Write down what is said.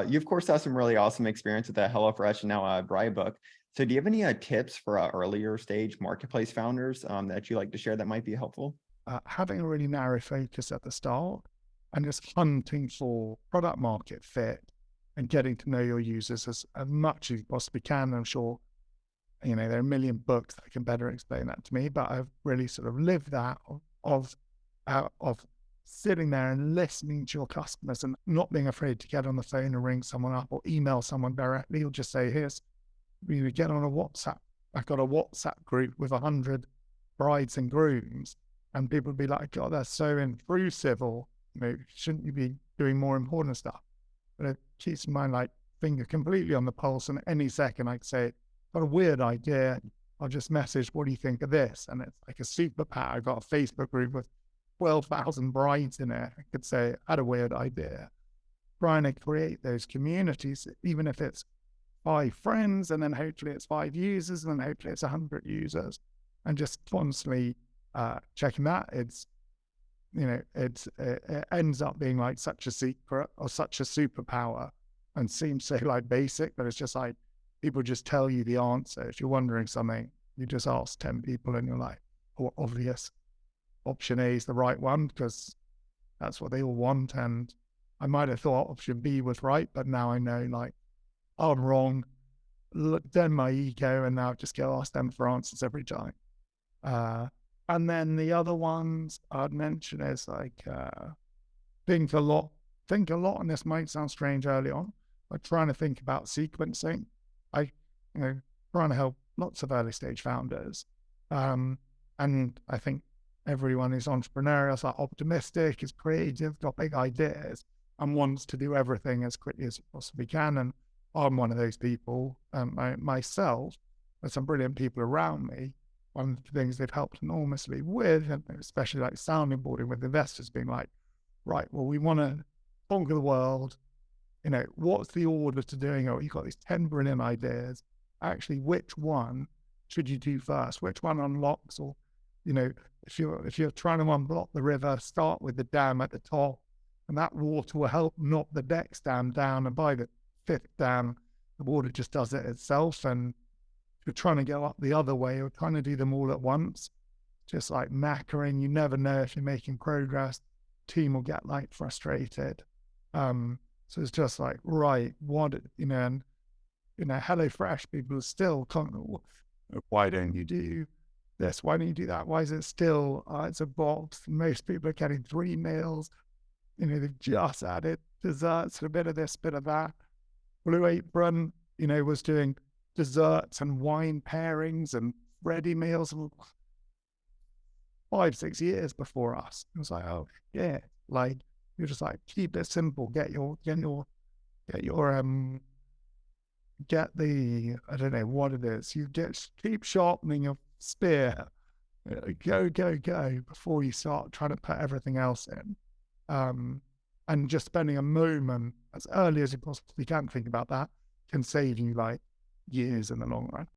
You of course have some really awesome experience with the HelloFresh and now Bridebook. So do you have any tips for earlier stage marketplace founders that you like to share that might be helpful? Having a really narrow focus at the start and just hunting for product market fit and getting to know your users as much as you possibly can. I'm sure, there are a million books that can better explain that to me, but I've really sort of lived that of, of sitting there and listening to your customers and not being afraid to get on the phone and ring someone up or email someone directly or just say, we get on a WhatsApp. I've got a WhatsApp group with 100 brides and grooms, and people would be like, God, that's so intrusive, or, shouldn't you be doing more important stuff? But it keeps in mind, like, finger completely on the pulse, and any second I could say, got a weird idea, I'll just message, what do you think of this? And it's like a superpower. I've got a Facebook group with 12,000 brides in it. I could say, I had a weird idea. Trying to create those communities, even if it's 5 friends, and then hopefully it's 5 users, and then hopefully it's 100 users, and just constantly checking that. It ends up being like such a secret or such a superpower, and seems so like basic, but it's just like people just tell you the answer. If you're wondering something, you just ask 10 people, and you're like, oh, obvious. Option A is the right one because that's what they all want. And I might have thought option B was right, but now I know, like, I'm wrong. Look, then my ego, and now I just go ask them for answers every time. And then the other ones I'd mention is like think a lot. Think a lot, and this might sound strange early on, but trying to think about sequencing. I, trying to help lots of early stage founders, and I think everyone is entrepreneurial, is like optimistic, is creative, got big ideas, and wants to do everything as quickly as you possibly can. And I'm one of those people, myself, and some brilliant people around me. One of the things they've helped enormously with, and especially like sounding boarding with investors, being like, right, well, we want to conquer the world. What's the order to doing it? You've got these 10 brilliant ideas. Actually, which one should you do first? Which one unlocks? Or, if you're trying to unblock the river, start with the dam at the top, and that water will help knock the next dam down. And by the 5th dam, the water just does it itself. And if you're trying to go up the other way, or trying to do them all at once, just like knackering, you never know if you're making progress. Team will get like frustrated. So it's just like, right, and HelloFresh, people are still why don't you do this? Why don't you do that? Why is it still, it's a box? Most people are getting 3 meals. They've just added desserts and a bit of this, bit of that. Blue Apron, was doing desserts and wine pairings and ready meals 5-6 years before us. It was like, oh yeah, like, you're just like, keep it simple. Get the, I don't know what it is. You keep sharpening your spear. Go before you start trying to put everything else in. And just spending a moment as early as you possibly can think about that can save you like years in the long run.